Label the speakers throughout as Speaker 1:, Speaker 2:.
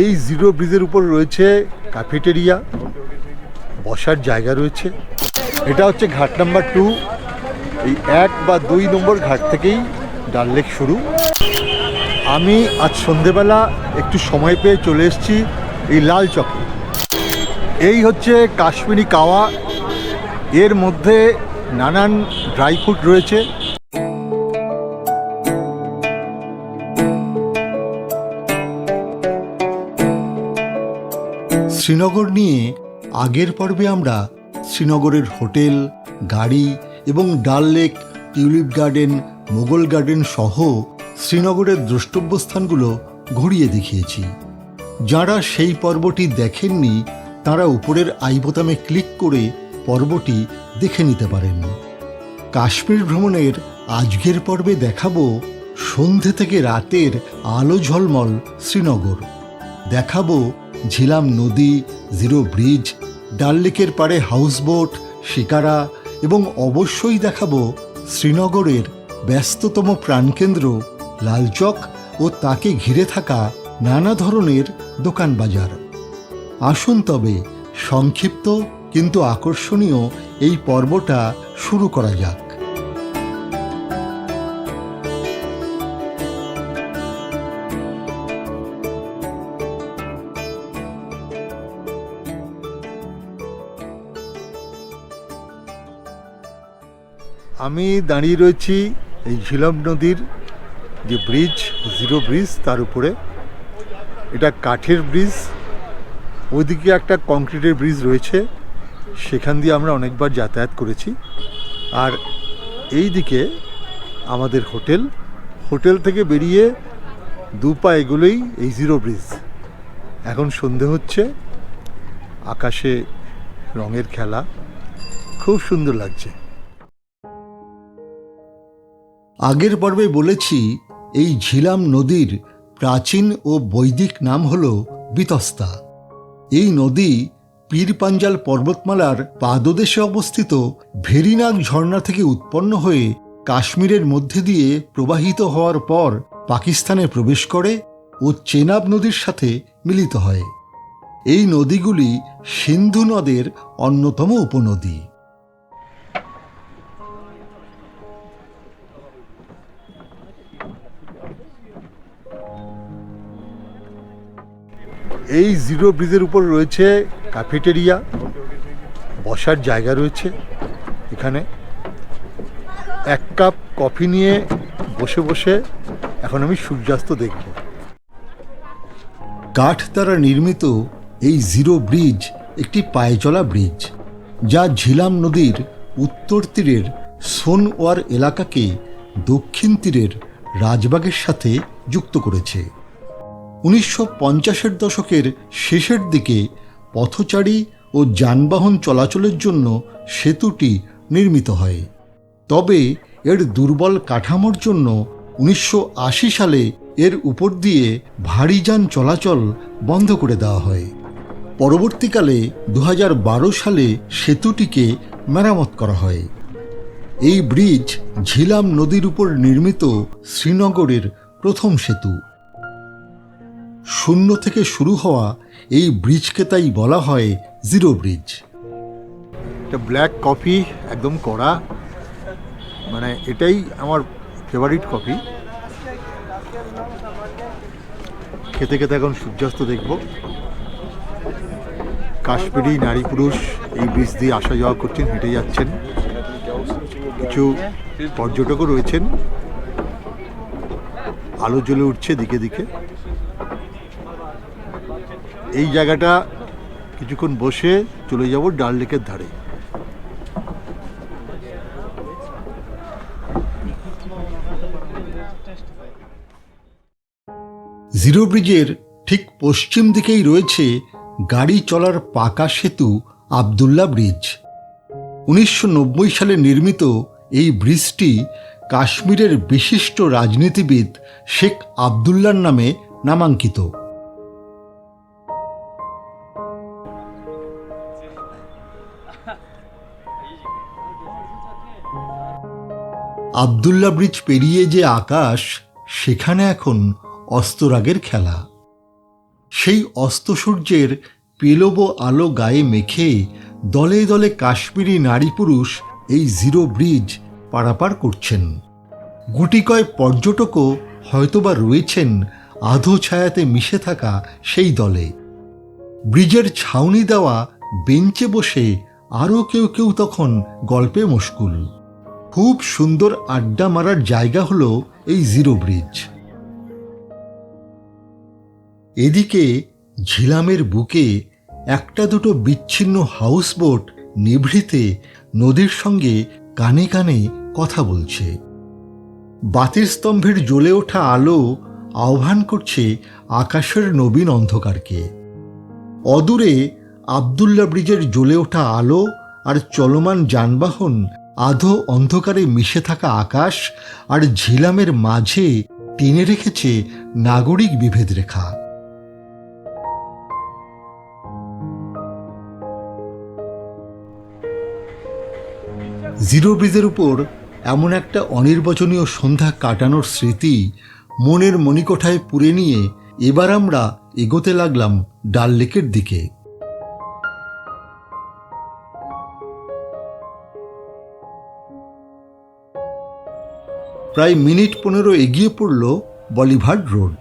Speaker 1: এই জিরো ব্রিজের উপর রয়েছে ক্যাফেটেরিয়া, বসার জায়গা রয়েছে। এটা হচ্ছে ঘাট নাম্বার 2। এই 1 বা 2 নম্বর ঘাট থেকেই ডাল লেক শুরু। আমি আজ সন্ধেবেলা একটু সময় পেয়ে চলে এসেছি এই লাল চকে। এই হচ্ছে কাশ্মীরি কাওয়া, এর মধ্যে নানান ড্রাই ফ্রুট রয়েছে। শ্রীনগর নিয়ে আগের পর্বে আমরা শ্রীনগরের হোটেল, গাড়ি এবং ডাল lake, tulip garden, Mughal garden সহ শ্রীনগরের দ্রষ্টব্য স্থানগুলো ঘুরিয়ে দেখিয়েছি। যারা সেই পর্বটি দেখেননি তারা উপরের আই বোতামে ক্লিক করে পর্বটি দেখে নিতে পারেন। কাশ্মীর ভ্রমণের আজকের পর্বে দেখাবো সন্ধে থেকে রাতের আলো ঝলমল শ্রীনগর। দেখাবো ঝিলাম নদী, জিরো ব্রিজ, ডাল লেকের পাড়ে হাউসবোট, শিকারা এবং অবশ্যই দেখাবো শ্রীনগরের ব্যস্ততম প্রাণকেন্দ্র লালচক ও তাকে ঘিরে থাকা নানা ধরনের দোকান বাজার। আসুন তবে সংক্ষিপ্ত কিন্তু আকর্ষণীয় এই পর্বটা শুরু করা যাক। আমি দাঁড়িয়ে রয়েছি এই ঝিলাম নদীর যে ব্রিজ, জিরো ব্রিজ, তার উপরে। এটা কাঠের ব্রিজ, ওইদিকে একটা কংক্রিটের ব্রিজ রয়েছে, সেখান দিয়ে আমরা অনেকবার যাতায়াত করেছি। আর এই দিকে আমাদের হোটেল থেকে বেরিয়ে 2 পা এগুলোই এই জিরো ব্রিজ। এখন সন্ধে হচ্ছে, আকাশে রঙের খেলা, খুব সুন্দর লাগছে। আগের পর্বে বলেছি এই ঝিলাম নদীর প্রাচীন ও বৈদিক নাম হল বিতস্তা। এই নদী পীর পাঞ্জাল পর্বতমালার পাদদেশে অবস্থিত ভেরিনাগ ঝর্ণা থেকে উৎপন্ন হয়ে কাশ্মীরের মধ্যে দিয়ে প্রবাহিত হওয়ার পর পাকিস্তানে প্রবেশ করে ও চেনাব নদীর সাথে মিলিত হয়। এই নদীগুলি সিন্ধু নদের অন্যতম উপনদী। এই জিরো ব্রিজের উপর রয়েছে ক্যাফেটেরিয়া, বসার জায়গা রয়েছে। এখানে 1 কাপ কফি নিয়ে বসে বসে এখন আমি সূর্যাস্ত দেখব। কাঠ দ্বারা নির্মিত এই জিরো ব্রিজ একটি পায়ে চলা ব্রিজ, যা ঝিলাম নদীর উত্তর তীরের সোনওয়ার এলাকাকে দক্ষিণ তীরের রাজবাগের সাথে যুক্ত করেছে। 1950-এর দশকের শেষের দিকে পথচারী ও যানবাহন চলাচলের জন্য সেতুটি নির্মিত হয়। তবে এর দুর্বল কাঠামোর জন্য 1980 সালে এর উপর দিয়ে ভারী যান চলাচল বন্ধ করে দেওয়া হয়। পরবর্তীকালে 2012 সালে সেতুটিকে মেরামত করা হয়। এই ব্রিজ ঝিলাম নদীর উপর নির্মিত শ্রীনগরের প্রথম সেতু। শূন্য থেকে শুরু হওয়া এই ব্রিজকে তাই বলা হয় জিরো ব্রিজ। এটা ব্ল্যাক কফি, একদম কড়া, মানে এটাই আমার ফেভারিট কফি। খেতে খেতে এখন সূর্যাস্ত দেখব। কাশ্মীরি নারী পুরুষ এই ব্রিজ দিয়ে আসা যাওয়া করছেন, হেঁটে যাচ্ছেন। কিছু পর্যটকও রয়েছেন, আলো জ্বলে উঠছে দিকে দিকে। এই জায়গাটা কিছুক্ষণ বসে চলে যাব ডাল লেকের ধারে। জিরো ব্রিজের ঠিক পশ্চিম দিকেই রয়েছে গাড়ি চলার পাকা সেতু আবদুল্লা ব্রিজ। 1990 সালে নির্মিত এই ব্রিজটি কাশ্মীরের বিশিষ্ট রাজনীতিবিদ শেখ আবদুল্লার নামে নামাঙ্কিত। আবদুল্লা ব্রিজ পেরিয়ে যে আকাশ, সেখানে এখন অস্তরাগের খেলা। সেই অস্তসূর্যের পেলব আলো গায়ে মেখে দলে দলে কাশ্মীরি নারী পুরুষ এই জিরো ব্রিজ পারাপার করছেন। গুটিকয় পর্যটকও হয়তোবা রয়েছেন আধো ছায়াতে মিশে থাকা সেই দলে। ব্রিজের ছাউনি দেওয়া বেঞ্চে বসে আরও কেউ কেউ তখন গল্পে মশগুল। খুব সুন্দর আড্ডা মারার জায়গা হলো এই জিরো ব্রিজ। এদিকে ঝিলামের বুকে একটা দুটো বিচ্ছিন্ন হাউসবোট নিভৃতে নদীর সঙ্গে কানে কানে কথা বলছে। বাতির স্তম্ভের জ্বলে ওঠা আলো আহ্বান করছে আকাশের নবীন অন্ধকারকে। অদূরে আবদুল্লা ব্রিজের জ্বলে ওঠা আলো আর চলমান যানবাহন আধো অন্ধকারে মিশে থাকা আকাশ আর ঝিলামের মাঝে টেনে রেখেছে নাগরিক বিভেদ রেখা। জিরো ব্রিজের উপর এমন একটা অনির্বচনীয় সন্ধ্যা কাটানোর স্মৃতি মনের মণিকোঠায় পুরে নিয়ে এবার আমরা এগোতে লাগলাম ডাল লেকের দিকে। প্রায় মিনিট 15 এগিয়ে পড়ল বলিভার্ড রোড।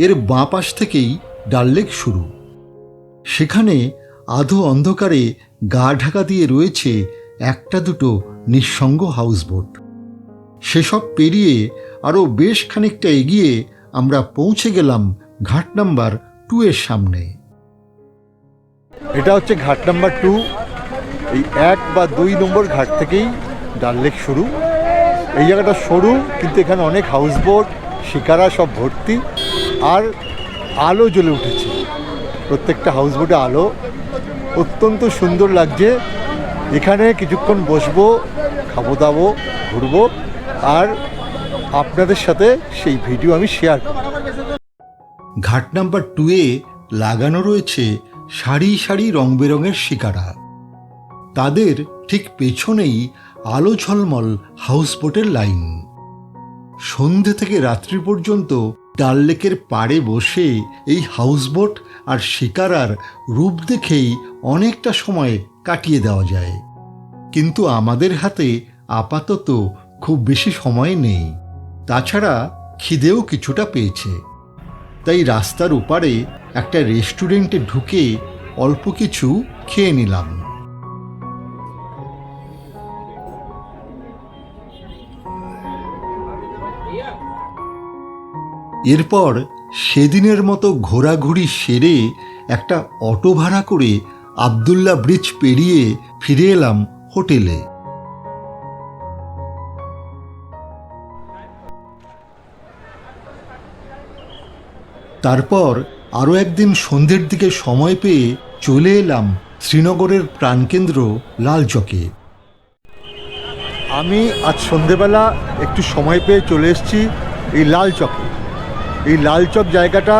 Speaker 1: এর বাঁ পাশ থেকেই ডাল লেক শুরু। সেখানে আধো অন্ধকারে গা ঢাকা দিয়ে রয়েছে একটা দুটো নিঃসঙ্গ হাউসবোট। সেসব পেরিয়ে আরও বেশ খানিকটা এগিয়ে আমরা পৌঁছে গেলাম ঘাট নাম্বার 2 এর সামনে। এটা হচ্ছে ঘাট নাম্বার 2। এই 1 বা 2 নম্বর ঘাট থেকেই ডাল লেক শুরু। এই জায়গাটা সরু, কিন্তু এখানে অনেক হাউসবোট শিকারা সব ভর্তি, আর আলো জ্বলে উঠেছে। প্রত্যেকটা হাউসবোটে আলো, অত্যন্ত সুন্দর লাগছে। এখানে কিছুক্ষণ বসবো, খাবো দাবো, ঘুরবো, আর আপনাদের সাথে সেই ভিডিও আমি শেয়ার করব। ঘাট নাম্বার 2 এ লাগানো রয়েছে সারি সারি রং বেরঙের শিকারা। তাদের ঠিক পেছনেই আলো ঝলমল হাউসবোটের লাইন। সন্ধে থেকে রাত্রি পর্যন্ত ডাল লেকের পাড়ে বসে এই হাউসবোট আর শিকারার রূপ দেখেই অনেকটা সময় কাটিয়ে দেওয়া যায়। কিন্তু আমাদের হাতে আপাতত খুব বেশি সময় নেই। তাছাড়া খিদেও কিছুটা পেয়েছে। তাই রাস্তার ওপারে একটা রেস্টুরেন্টে ঢুকে অল্প কিছু খেয়ে নিলাম। এরপর সেদিনের মতো ঘোরাঘুরি সেরে একটা অটো ভাড়া করে আবদুল্লা ব্রিজ পেরিয়ে ফিরে এলাম হোটেলে। তারপর আরও একদিন সন্ধ্যের দিকে সময় পেয়ে চলে এলাম শ্রীনগরের প্রাণকেন্দ্র লালচকে। আমি আজ সন্ধেবেলা একটু সময় পেয়ে চলে এসেছি এই লালচকে। এই লালচক জায়গাটা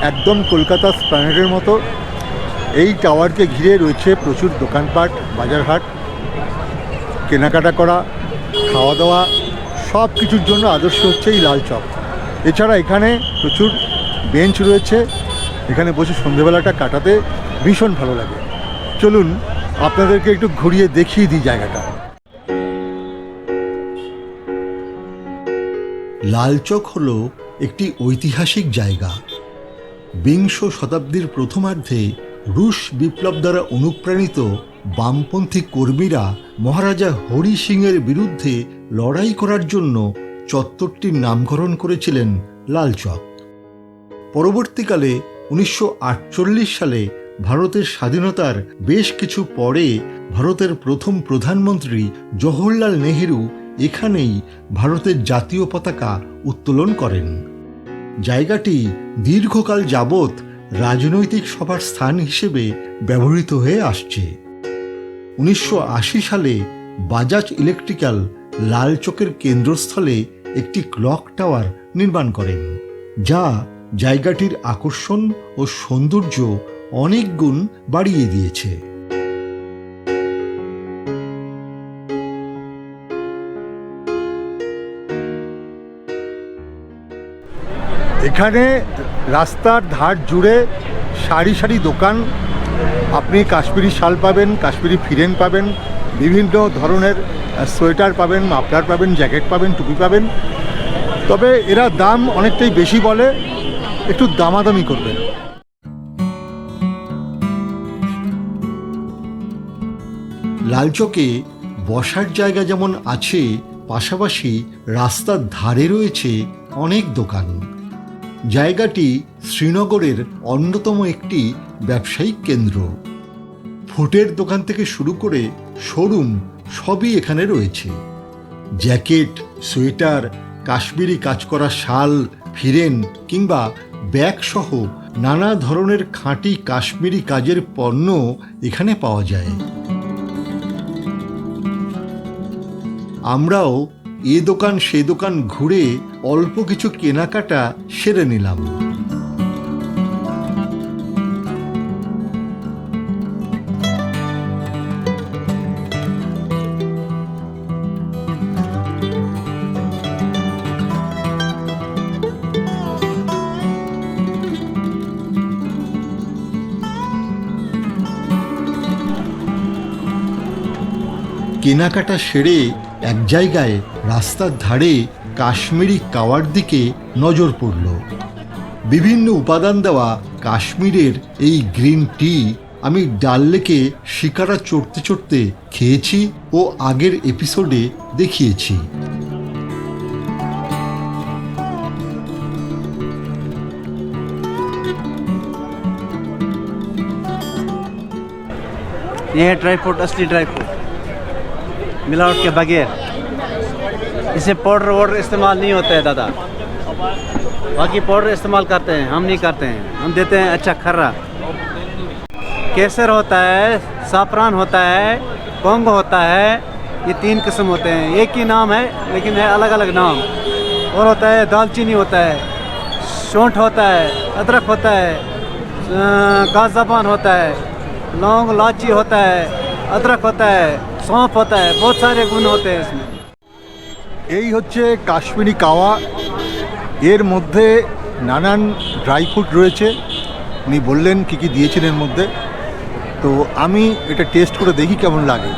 Speaker 1: একদম কলকাতা স্প্ল্যানেডের মতো। এই টাওয়ারকে ঘিরে রয়েছে প্রচুর দোকানপাট, বাজারহাট, কেনাকাটা করা, খাওয়া দাওয়া, সব কিছুর জন্য আদর্শ হচ্ছে এই লালচক। এছাড়া এখানে প্রচুর বেঞ্চ রয়েছে, এখানে বসে সন্ধেবেলাটা কাটাতে ভীষণ ভালো লাগে। চলুন আপনাদেরকে একটু ঘুরিয়ে দেখিয়ে দিই জায়গাটা। লালচক হলো একটি ঐতিহাসিক জায়গা। বিংশ শতাব্দীর প্রথমার্ধে রুশ বিপ্লব দ্বারা অনুপ্রাণিত বামপন্থী কর্মীরা মহারাজা হরি সিংয়ের বিরুদ্ধে লড়াই করার জন্য চত্বরটির নামকরণ করেছিলেন লালচক। পরবর্তীকালে 1948 সালে ভারতের স্বাধীনতার বেশ কিছু পরে ভারতের প্রথম প্রধানমন্ত্রী জওহরলাল নেহেরু এখানেই ভারতের জাতীয় পতাকা উত্তোলন করেন। জায়গাটি দীর্ঘকাল যাবৎ রাজনৈতিক সভার স্থান হিসেবে ব্যবহৃত হয়ে আসছে। 1980 সালে বাজাজ ইলেকট্রিক্যাল লালচকের কেন্দ্রস্থলে একটি ক্লক টাওয়ার নির্মাণ করেন, যা জায়গাটির আকর্ষণ ও সৌন্দর্য অনেক গুণ বাড়িয়ে দিয়েছে। এখানে রাস্তার ধার জুড়ে সারি সারি দোকান। আপনি কাশ্মীরি শাল পাবেন, কাশ্মীরি ফিরেন পাবেন, বিভিন্ন ধরনের সোয়েটার পাবেন, মাফলার পাবেন, জ্যাকেট পাবেন, টুপি পাবেন। তবে এরা দাম অনেকটাই বেশি বলে, একটু দামাদামি করবেন। লালচকে বসার জায়গা যেমন আছে, পাশাপাশি রাস্তার ধারে রয়েছে অনেক দোকান। জায়গাটি শ্রীনগরের অন্যতম একটি ব্যবসায়িক কেন্দ্র। ফুটের দোকান থেকে শুরু করে শোরুম সবই এখানে রয়েছে। জ্যাকেট, সোয়েটার, কাশ্মীরি কাজ করা শাল, ফিরেন কিংবা ব্যাগ সহ নানা ধরনের খাঁটি কাশ্মীরি কাজের পণ্য এখানে পাওয়া যায়। আমরাও এ দোকান সে দোকান ঘুরে অল্প কিছু কেনাকাটা সেরে নিলাম। কেনাকাটা সেরে এক জায়গায় রাস্তার ধারে কাশ্মীরি কাওয়ার দিকে নজর পড়ল। বিভিন্ন উপাদান দেওয়া কাশ্মীরের এই গ্রিন টি আমি ডাল লেকে শিকারা চড়তে চড়তে খেয়েছি ও আগের এপিসোডে দেখিয়েছি।
Speaker 2: ये है ड्राई फ्रूट, असली ड्राई फ्रूट, मिलावट के बगैर। इसे पाउडर वाउडर इस्तेमाल नहीं होता है दादा। बाकी पाउडर इस्तेमाल करते हैं, हम नहीं करते हैं। हम देते हैं अच्छा खर्रा। केसर होता है, साफरान होता है, पोंग होता है। ये 3 किस्म होते हैं। एक ही नाम है लेकिन है अलग अलग नाम। और होता है दालचीनी होता है, शौंठ होता है, अदरक होता है, काज़बान होता है, लौंग इलायची होता है, अदरक होता है, सौंफ होता है। बहुत सारे गुण होते हैं इसमें।
Speaker 1: এই হচ্ছে কাশ্মীরি কাওয়া। এর মধ্যে নানান ড্রাই ফ্রুট রয়েছে। উনি বললেন কী কী দিয়েছেন এর মধ্যে, তো আমি এটা টেস্ট করে দেখি কেমন লাগে।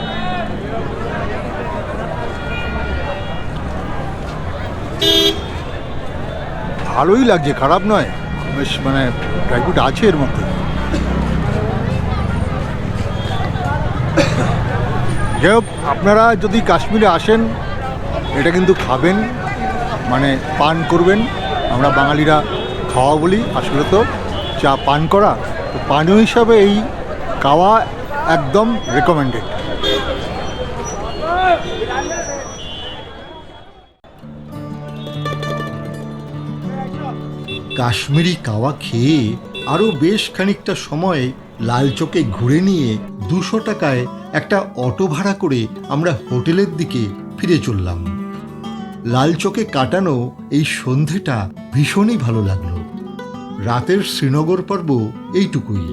Speaker 1: ভালোই লাগছে, খারাপ নয়, বেশ মানে ড্রাই ফ্রুট আছে এর মধ্যে। যাই হোক, আপনারা যদি কাশ্মীরে আসেন এটা কিন্তু খাবেন, মানে পান করবেন। আমরা বাঙালিরা খাওয়া বলি, আসলে তো চা পান করা। তো পানীয় হিসাবে এই কাওয়া একদম রেকমেন্ডেড। কাশ্মীরি কাওয়া খেয়ে আরও বেশ খানিকটা সময় লালচকে ঘুরে নিয়ে 200 টাকায় একটা অটো ভাড়া করে আমরা হোটেলের দিকে ফিরে চললাম। লালচকে কাটানো এই সন্ধেটা ভীষণই ভালো লাগলো। রাতের শ্রীনগর পর্ব এইটুকুই।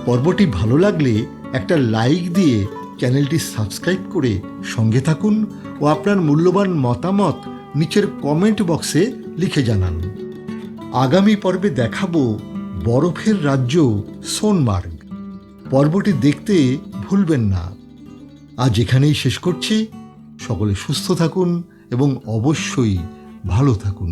Speaker 1: পর্বটি ভালো লাগলে একটা লাইক দিয়ে চ্যানেলটি সাবস্ক্রাইব করে সঙ্গে থাকুন ও আপনার মূল্যবান মতামত নিচের কমেন্ট বক্সে লিখে জানান। আগামী পর্বে দেখাবো বরফের রাজ্য সোনমার্গ। পর্বটি দেখতে ভুলবেন না। আজ এখানেই শেষ করছি। সকলে সুস্থ থাকুন এবং অবশ্যই ভালো থাকুন।